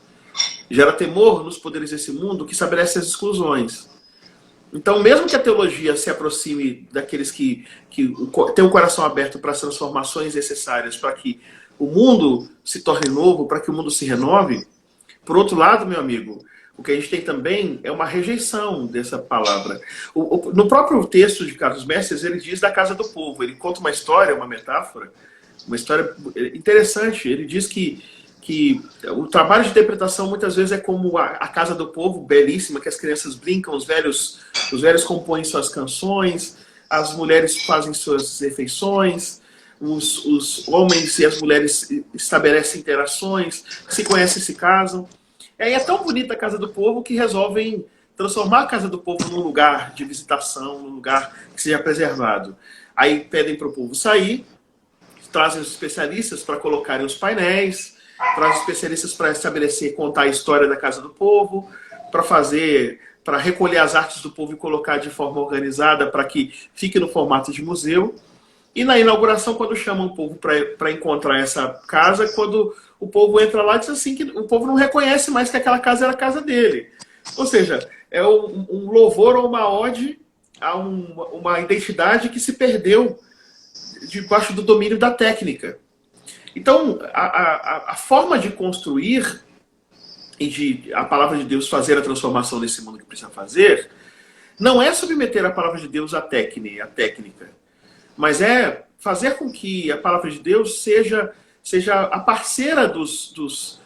Gera temor nos poderes desse mundo que estabelece as exclusões. Então, mesmo que a teologia se aproxime daqueles que têm o coração aberto para as transformações necessárias para que o mundo se torne novo, para que o mundo se renove, por outro lado, meu amigo, o que a gente tem também é uma rejeição dessa palavra. No próprio texto de Carlos Messias, ele diz da casa do povo. Ele conta uma história, uma metáfora, uma história interessante. Ele diz que o trabalho de interpretação muitas vezes é como a casa do povo, belíssima, que as crianças brincam, os velhos compõem suas canções, as mulheres fazem suas refeições, os homens e as mulheres estabelecem interações, se conhecem e se casam. E aí é tão bonita a casa do povo que resolvem transformar a casa do povo num lugar de visitação, num lugar que seja preservado. Aí pedem para o povo sair, trazem os especialistas para colocarem os painéis, trazem especialistas para estabelecer, contar a história da casa do povo, para recolher as artes do povo e colocar de forma organizada para que fique no formato de museu. E na inauguração, quando chamam o povo para encontrar essa casa, quando o povo entra lá, diz assim que o povo não reconhece mais que aquela casa era a casa dele. Ou seja, é um louvor ou uma ode a uma identidade que se perdeu debaixo do domínio da técnica. Então, a forma de construir e de a palavra de Deus fazer a transformação nesse mundo que precisa fazer, não é submeter a palavra de Deus à técnica, mas é fazer com que a palavra de Deus seja a parceira dos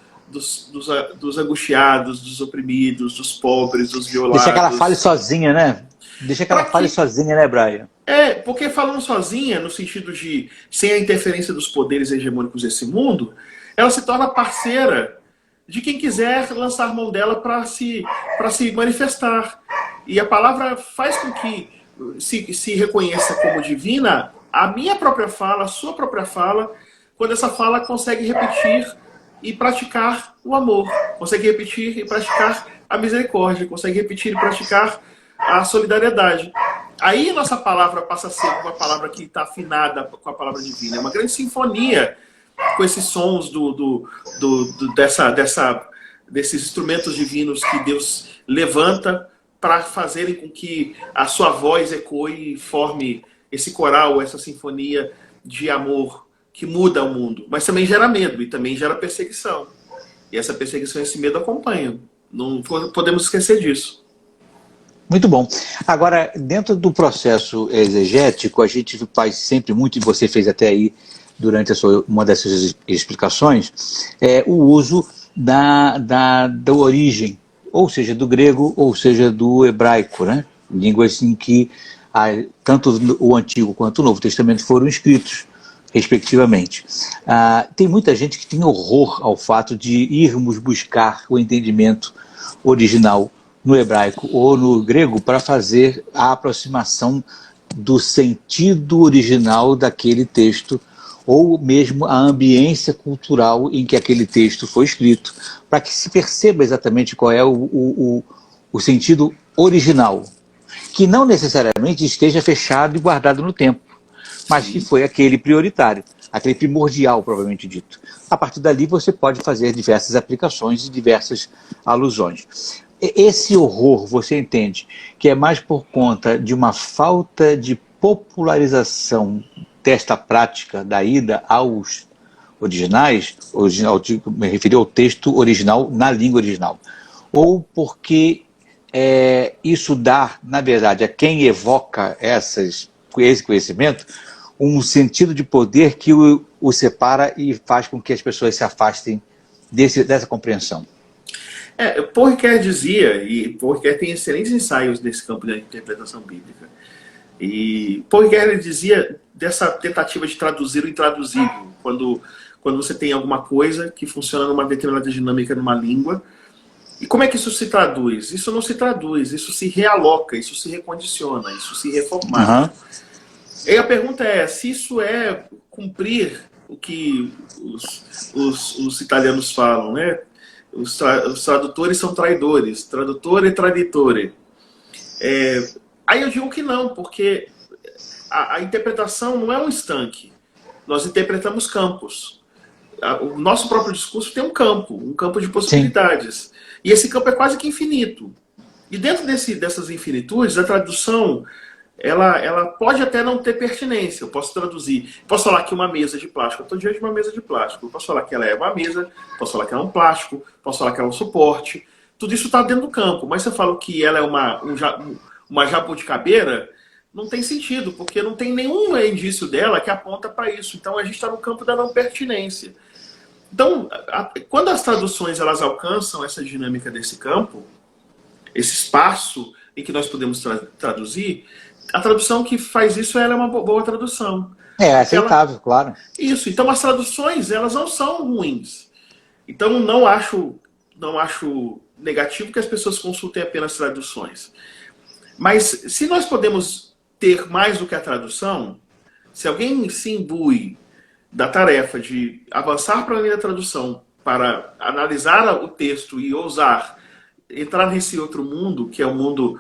angustiados, dos oprimidos, dos pobres, dos violados. Deixa que ela fale sozinha, né? Deixa que ela fale sozinha, né, Brian? Porque falando sozinha, no sentido de sem a interferência dos poderes hegemônicos desse mundo, ela se torna parceira de quem quiser lançar mão dela para se manifestar. E a palavra faz com que se reconheça como divina a minha própria fala, a sua própria fala, quando essa fala consegue repetir e praticar o amor, consegue repetir e praticar a misericórdia, consegue repetir e praticar a solidariedade. Aí nossa palavra passa a ser uma palavra que está afinada com a palavra divina. É uma grande sinfonia com esses sons desses instrumentos divinos que Deus levanta para fazerem com que a sua voz ecoe e forme esse coral, essa sinfonia de amor que muda o mundo. Mas também gera medo e também gera perseguição. E essa perseguição e esse medo acompanham. Não podemos esquecer disso. Muito bom. Agora, dentro do processo exegético, a gente faz sempre muito, e você fez até aí durante uma dessas explicações, o uso da origem, ou seja, do grego, ou seja, do hebraico, né? Línguas em que tanto o Antigo quanto o Novo Testamento foram escritos, respectivamente. Tem muita gente que tem horror ao fato de irmos buscar o entendimento original no hebraico ou no grego para fazer a aproximação do sentido original daquele texto ou mesmo a ambiência cultural em que aquele texto foi escrito, para que se perceba exatamente qual é o sentido original, que não necessariamente esteja fechado e guardado no tempo, mas que foi aquele prioritário, aquele primordial, propriamente dito. A partir dali você pode fazer diversas aplicações e diversas alusões. Esse horror, você entende, que é mais por conta de uma falta de popularização desta prática da ida aos originais, me referi ao texto original na língua original, ou porque isso dá, na verdade, a quem evoca esse conhecimento, um sentido de poder que o separa e faz com que as pessoas se afastem dessa compreensão. Paul Ricoeur dizia, e Paul Ricoeur tem excelentes ensaios nesse campo da interpretação bíblica, e Paul Ricoeur dizia dessa tentativa de traduzir o intraduzível, quando você tem alguma coisa que funciona numa determinada dinâmica numa língua. E como é que isso se traduz? Isso não se traduz, isso se realoca, isso se recondiciona, isso se reformata. E a pergunta é, se isso é cumprir o que os italianos falam, né? Os tradutores são traidores, tradutore e traditore. Aí eu digo que não, porque a interpretação não é um estanque. Nós interpretamos campos. O nosso próprio discurso tem um campo de possibilidades. Sim. E esse campo é quase que infinito. E dentro dessas infinitudes, a tradução, ela pode até não ter pertinência. Eu posso traduzir, posso falar que uma mesa de plástico, eu estou diante de uma mesa de plástico, eu posso falar que ela é uma mesa, posso falar que ela é um plástico, posso falar que ela é um suporte. Tudo isso está dentro do campo, mas se eu falo que ela é uma jabuticabeira, não tem sentido, porque não tem nenhum indício dela que aponta para isso. Então a gente está no campo da não pertinência. Então, quando as traduções elas alcançam essa dinâmica desse campo, esse espaço em que nós podemos traduzir, a tradução que faz isso ela é uma boa tradução. É aceitável, claro. Isso. Então as traduções elas não são ruins. Então não acho negativo que as pessoas consultem apenas traduções. Mas se nós podemos ter mais do que a tradução, se alguém se imbui da tarefa de avançar para a linha da tradução, para analisar o texto e ousar entrar nesse outro mundo, que é um mundo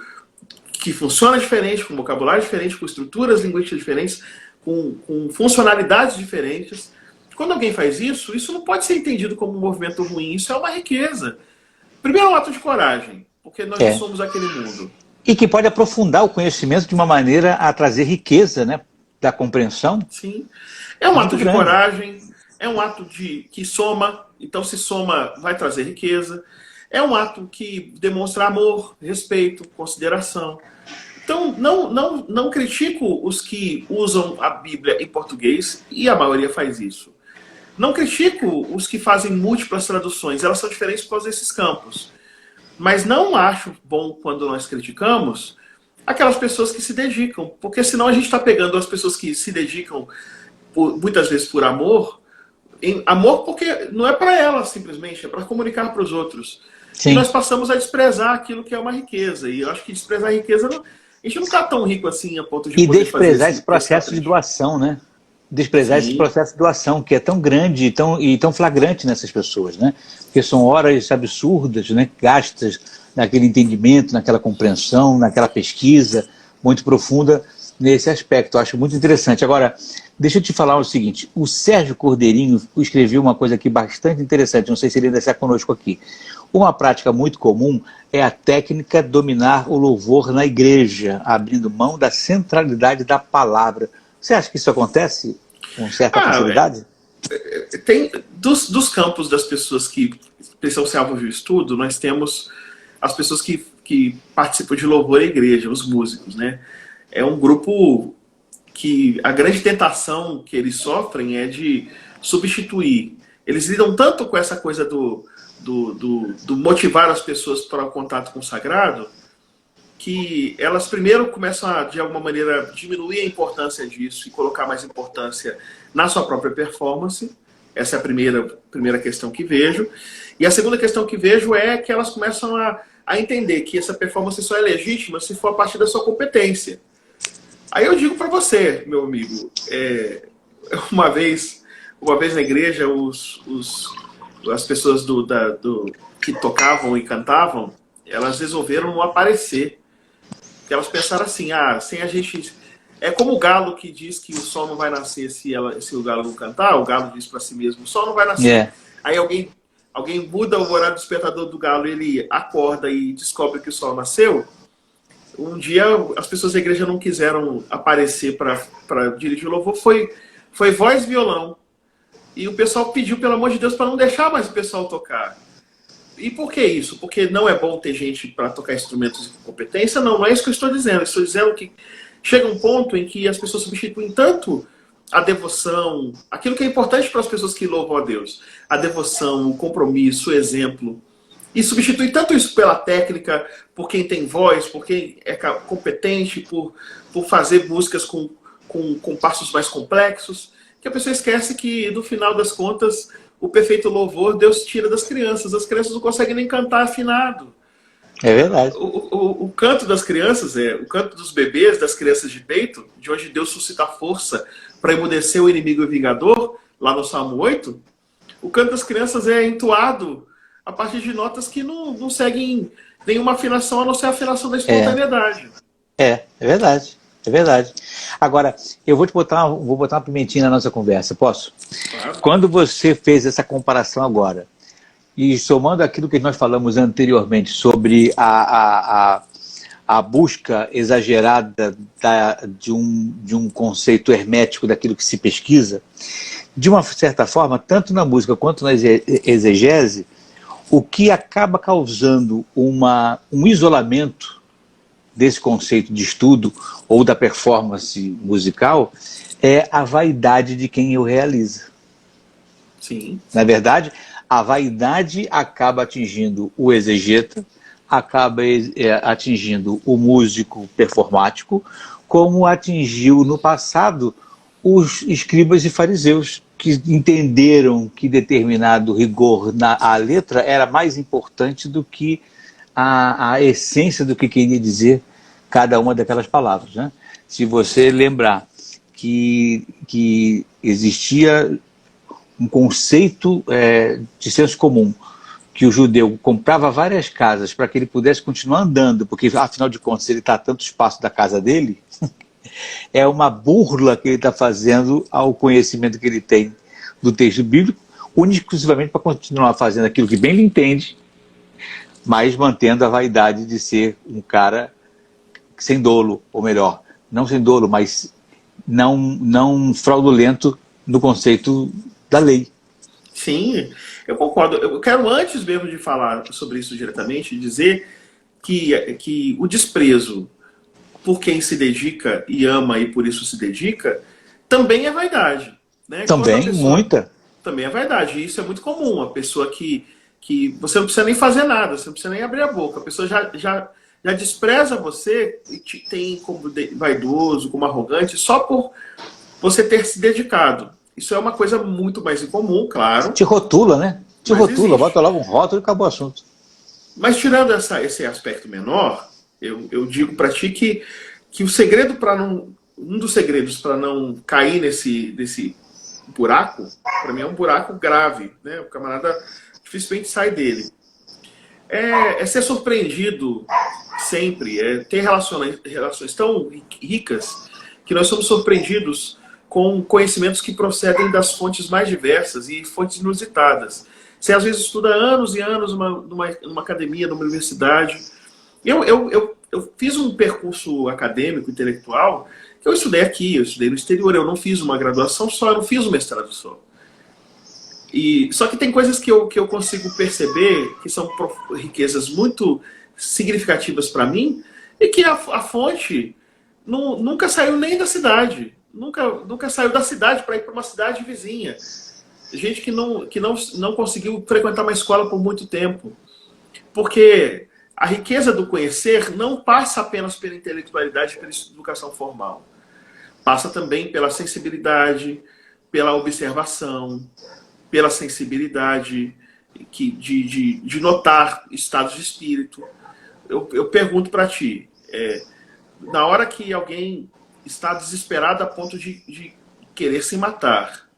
que funciona diferente, com vocabulário diferente, com estruturas linguísticas diferentes, com funcionalidades diferentes. Quando alguém faz isso, isso não pode ser entendido como um movimento ruim, isso é uma riqueza. Primeiro é um ato de coragem, porque nós não somos aquele mundo. E que pode aprofundar o conhecimento de uma maneira a trazer riqueza, né, da compreensão. Sim. É um ato de coragem, é um ato que soma, então se soma vai trazer riqueza. É um ato que demonstra amor, respeito, consideração. Então, não critico os que usam a Bíblia em português, e a maioria faz isso. Não critico os que fazem múltiplas traduções, elas são diferentes por causa desses campos. Mas não acho bom quando nós criticamos aquelas pessoas que se dedicam, porque senão a gente está pegando as pessoas que se dedicam, muitas vezes por amor, amor porque não é para elas simplesmente, é para comunicar para os outros. Sim. E nós passamos a desprezar aquilo que é uma riqueza. E eu acho que desprezar a riqueza, a gente não está tão rico assim a ponto de poder desprezar esse processo de doação, né? Desprezar esse processo de doação, que é tão grande e tão flagrante nessas pessoas, né? Porque são horas absurdas, né? Gastas naquele entendimento, naquela compreensão, naquela pesquisa muito profunda nesse aspecto. Eu acho muito interessante. Agora, deixa eu te falar o seguinte, o Sérgio Cordeirinho escreveu uma coisa aqui bastante interessante, não sei se ele ainda está conosco aqui. Uma prática muito comum é a técnica dominar o louvor na igreja, abrindo mão da centralidade da palavra. Você acha que isso acontece com certa facilidade? Tem, dos campos das pessoas que precisam ser alvo de estudo, nós temos as pessoas que participam de louvor à igreja, os músicos, né? É um grupo que a grande tentação que eles sofrem é de substituir. Eles lidam tanto com essa coisa do motivar as pessoas para o contato com o sagrado, que elas primeiro começam a, de alguma maneira, diminuir a importância disso e colocar mais importância na sua própria performance. Essa é a primeira questão que vejo. E a segunda questão que vejo é que elas começam a entender que essa performance só é legítima se for a partir da sua competência. Aí eu digo para você, meu amigo, uma vez na igreja, as pessoas que tocavam e cantavam, elas resolveram não aparecer. Porque elas pensaram assim, sem a gente... É como o galo que diz que o sol não vai nascer se o galo não cantar, o galo diz para si mesmo, o sol não vai nascer. Aí alguém muda o horário do despertador do galo, ele acorda e descobre que o sol nasceu. Um dia as pessoas da igreja não quiseram aparecer para dirigir o louvor, foi voz e violão. E o pessoal pediu, pelo amor de Deus, para não deixar mais o pessoal tocar. E por que isso? Porque não é bom ter gente para tocar instrumentos com competência? Não é isso que eu estou dizendo. Eu estou dizendo que chega um ponto em que as pessoas substituem tanto a devoção, aquilo que é importante para as pessoas que louvam a Deus, a devoção, o compromisso, o exemplo, e substitui tanto isso pela técnica, por quem tem voz, por quem é competente, por fazer músicas com passos mais complexos, que a pessoa esquece que, no final das contas, o perfeito louvor Deus tira das crianças. As crianças não conseguem nem cantar afinado. É verdade. O canto das crianças, o canto dos bebês, das crianças de peito, de onde Deus suscita força para emudecer o inimigo e o vingador, lá no Salmo 8, o canto das crianças é entoado a partir de notas que não seguem nenhuma afinação, a não ser a afinação da espontaneidade. É verdade. É verdade. Agora, eu vou botar uma pimentinha na nossa conversa, posso? Claro. Quando você fez essa comparação agora, E somando aquilo que nós falamos anteriormente sobre a busca exagerada de um conceito hermético daquilo que se pesquisa, de uma certa forma, tanto na música quanto na exegese, o que acaba causando um isolamento desse conceito de estudo ou da performance musical é a vaidade de quem o realiza. Sim. Na verdade, a vaidade acaba atingindo o exegeta, acaba atingindo o músico performático, como atingiu no passado os escribas e fariseus, que entenderam que determinado rigor à letra era mais importante do que a essência do que queria dizer cada uma daquelas palavras, né? Se você lembrar que existia um conceito de senso comum, que o judeu comprava várias casas para que ele pudesse continuar andando, porque afinal de contas ele está a tanto espaço da casa dele, é uma burla que ele está fazendo ao conhecimento que ele tem do texto bíblico, única e exclusivamente para continuar fazendo aquilo que bem ele entende, mas mantendo a vaidade de ser um cara sem dolo, ou melhor, não sem dolo, mas não fraudulento no conceito da lei. Sim, eu concordo. Eu quero, antes mesmo de falar sobre isso diretamente, dizer que o desprezo por quem se dedica e ama e por isso se dedica, também é vaidade. Né? Também, muita. Também é vaidade. E isso é muito comum. A pessoa que você não precisa nem fazer nada, você não precisa nem abrir a boca. A pessoa já despreza você e te tem como vaidoso, como arrogante, só por você ter se dedicado. Isso é uma coisa muito mais incomum, claro. Te rotula, né? Te rotula, existe. Bota logo um rótulo e acabou o assunto. Mas tirando esse aspecto menor, eu digo para ti que o segredo para não... Um dos segredos para não cair nesse buraco, para mim é um buraco grave, né? O camarada dificilmente sai dele. É ser surpreendido sempre, é ter relações tão ricas que nós somos surpreendidos com conhecimentos que procedem das fontes mais diversas e fontes inusitadas. Você às vezes estuda anos e anos numa academia, numa universidade. Eu fiz um percurso acadêmico, intelectual, que eu estudei aqui, eu estudei no exterior, eu não fiz uma graduação só, eu não fiz um mestrado só. Só que tem coisas que eu consigo perceber que são riquezas muito significativas para mim e que a fonte nunca saiu nem da cidade. Nunca saiu da cidade para ir para uma cidade vizinha. Gente que não conseguiu frequentar uma escola por muito tempo. Porque a riqueza do conhecer não passa apenas pela intelectualidade, pela educação formal. Passa também pela sensibilidade, pela observação, pela sensibilidade de notar estados de espírito. Eu pergunto para ti, na hora que alguém está desesperado a ponto de querer se matar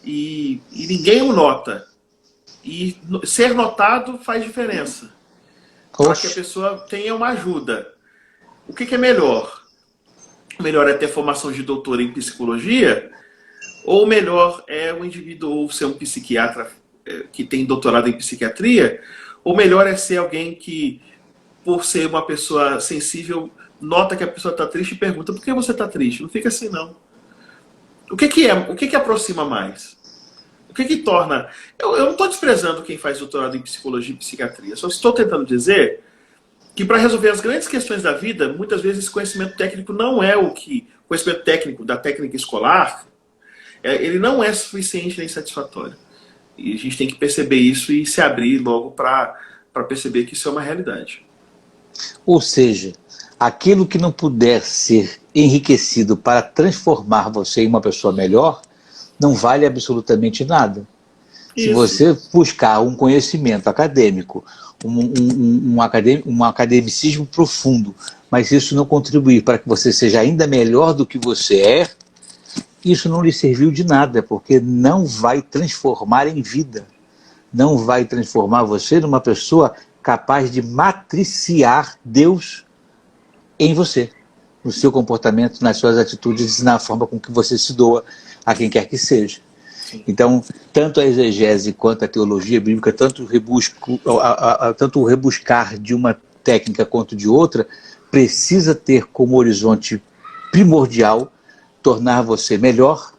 e ninguém o nota, e ser notado faz diferença para que a pessoa tenha uma ajuda. O que é melhor? O melhor é ter formação de doutor em psicologia, ou o melhor é o indivíduo ser um psiquiatra que tem doutorado em psiquiatria, ou melhor é ser alguém que, por ser uma pessoa sensível, nota que a pessoa está triste e pergunta: por que você está triste? Não fica assim, não. O que aproxima mais? O que torna... Eu não estou desprezando quem faz doutorado em psicologia e psiquiatria. Só estou tentando dizer que para resolver as grandes questões da vida, muitas vezes esse conhecimento técnico não é o conhecimento técnico da técnica escolar, ele não é suficiente nem satisfatório. E a gente tem que perceber isso e se abrir logo para perceber que isso é uma realidade. Ou seja, aquilo que não puder ser enriquecido para transformar você em uma pessoa melhor, não vale absolutamente nada. Isso. Se você buscar um conhecimento acadêmico, um academicismo profundo, mas isso não contribuir para que você seja ainda melhor do que você é, isso não lhe serviu de nada, porque não vai transformar em vida. Não vai transformar você numa pessoa capaz de matriciar Deus em você, no seu comportamento, nas suas atitudes, na forma com que você se doa a quem quer que seja. Então, tanto a exegese quanto a teologia bíblica, tanto o rebuscar de uma técnica quanto de outra, precisa ter como horizonte primordial tornar você melhor,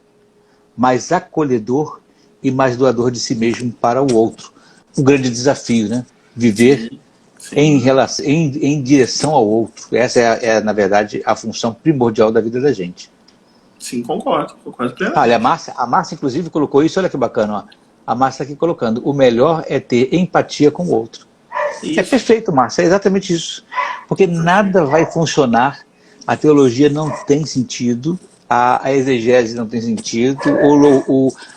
mais acolhedor e mais doador de si mesmo para o outro. O grande desafio, né? Viver em direção ao outro. Essa na verdade, a função primordial da vida da gente. Sim, concordo plenamente. Olha, a Márcia, inclusive, colocou isso, olha que bacana, ó. A Márcia aqui colocando, o melhor é ter empatia com o outro. Isso. É perfeito, Márcia, é exatamente isso. Porque nada vai funcionar, a teologia não tem sentido, a exegese não tem sentido,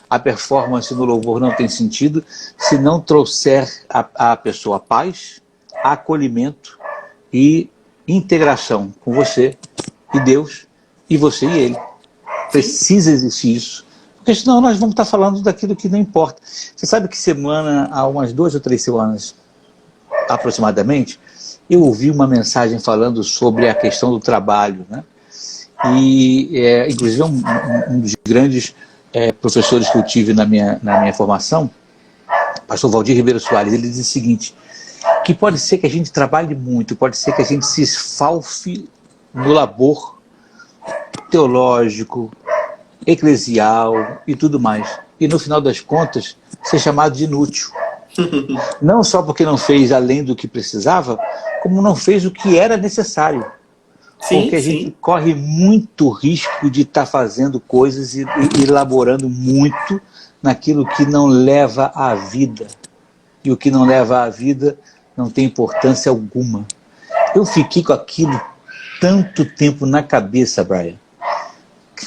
a performance no louvor não tem sentido, se não trouxer a pessoa paz, acolhimento e integração com você e Deus, e você e ele. Precisa existir isso, porque senão nós vamos estar falando daquilo que não importa. Você sabe que há umas 2 ou 3 semanas, aproximadamente, eu ouvi uma mensagem falando sobre a questão do trabalho, né? E, inclusive, um dos grandes professores que eu tive na minha formação, pastor Valdir Ribeiro Soares, ele diz o seguinte, que pode ser que a gente trabalhe muito, pode ser que a gente se esfalfe no labor teológico, eclesial e tudo mais. E no final das contas, ser chamado de inútil. Não só porque não fez além do que precisava, como não fez o que era necessário. Porque a gente corre muito risco de estar fazendo coisas e elaborando muito naquilo que não leva à vida. E o que não leva à vida não tem importância alguma. Eu fiquei com aquilo tanto tempo na cabeça, Brian,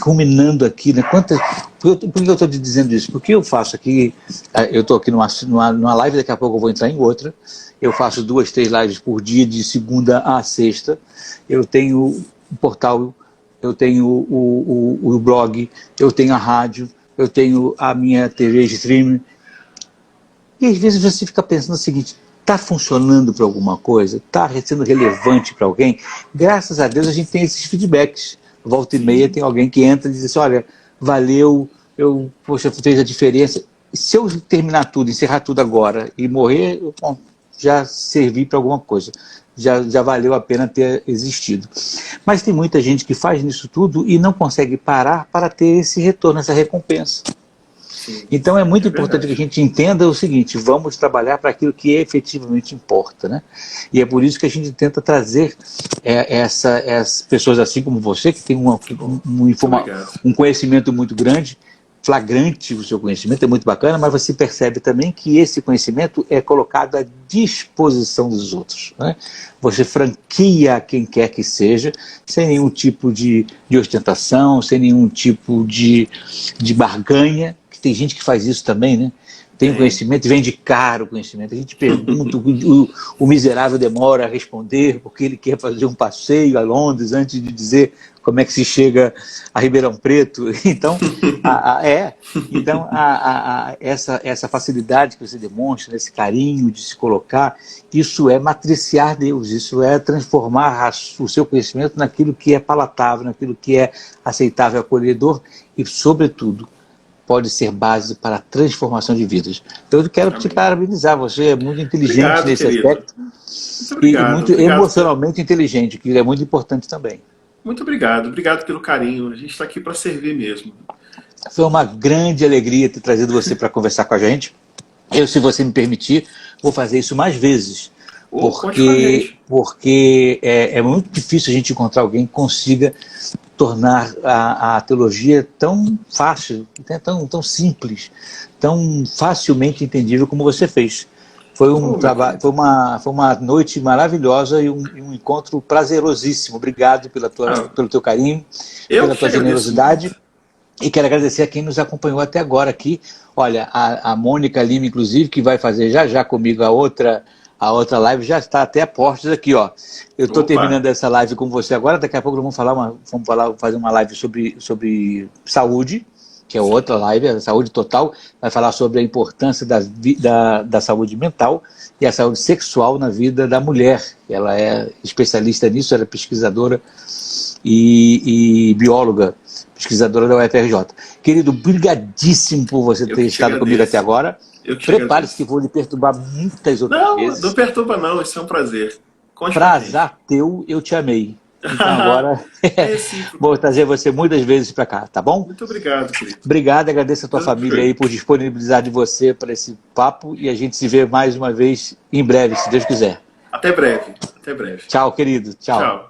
ruminando aqui, né? Por que eu estou te dizendo isso? Porque eu faço aqui, eu estou aqui numa live, daqui a pouco eu vou entrar em outra, eu faço 2, 3 lives por dia, de segunda a sexta, eu tenho o portal, eu tenho o blog, eu tenho a rádio, eu tenho a minha TV de streaming, e às vezes você fica pensando o seguinte, está funcionando para alguma coisa? Está sendo relevante para alguém? Graças a Deus a gente tem esses feedbacks. Volta e meia tem alguém que entra e diz assim, olha, valeu, poxa, fez a diferença. Se eu terminar tudo, encerrar tudo agora e morrer, bom, já servi para alguma coisa. Já valeu a pena ter existido. Mas tem muita gente que faz nisso tudo e não consegue parar para ter esse retorno, essa recompensa. Então é muito importante que a gente entenda o seguinte, vamos trabalhar para aquilo que efetivamente importa, né? E é por isso que a gente tenta trazer essas pessoas assim como você, que tem um conhecimento muito grande, flagrante o seu conhecimento, é muito bacana, mas você percebe também que esse conhecimento é colocado à disposição dos outros, né? Você franquia a quem quer que seja, sem nenhum tipo de ostentação, sem nenhum tipo de barganha. Tem gente que faz isso também, né? Tem conhecimento e vende caro o conhecimento. A gente pergunta, o miserável demora a responder porque ele quer fazer um passeio a Londres antes de dizer como é que se chega a Ribeirão Preto. Então, essa facilidade que você demonstra, esse carinho de se colocar, isso é matriciar Deus, isso é transformar o seu conhecimento naquilo que é palatável, naquilo que é aceitável, acolhedor e, sobretudo, pode ser base para a transformação de vidas. Então, eu quero te parabenizar, você é muito inteligente nesse aspecto e muito emocionalmente inteligente, que é muito importante também. Muito obrigado pelo carinho, a gente está aqui para servir mesmo. Foi uma grande alegria ter trazido você para conversar com a gente. Eu, se você me permitir, vou fazer isso mais vezes, porque é muito difícil a gente encontrar alguém que consiga tornar a teologia tão fácil, tão simples, tão facilmente entendível como você fez. Foi uma noite maravilhosa e um encontro prazerosíssimo. Obrigado pelo teu carinho, pela tua generosidade. E quero agradecer a quem nos acompanhou até agora aqui. Olha, a Mônica Lima, inclusive, que vai fazer já comigo a outra live, já está até a postos aqui, ó. Eu estou terminando essa live com você agora, daqui a pouco vamos fazer uma live sobre saúde, que é outra live, a saúde total, vai falar sobre a importância da saúde mental e a saúde sexual na vida da mulher. Ela é especialista nisso, ela é pesquisadora e bióloga, pesquisadora da UFRJ. Querido, brigadíssimo por você ter estado comigo até agora. Prepare-se que vou lhe perturbar muitas outras vezes. Não perturba não, isso é um prazer. Prazer teu, eu te amei. Então agora vou trazer você muitas vezes para cá, tá bom? Muito obrigado, querido. Obrigado, agradeço a tua família aí por disponibilizar de você para esse papo e a gente se vê mais uma vez em breve, se Deus quiser. Até breve, até breve. Tchau, querido. Tchau. Tchau.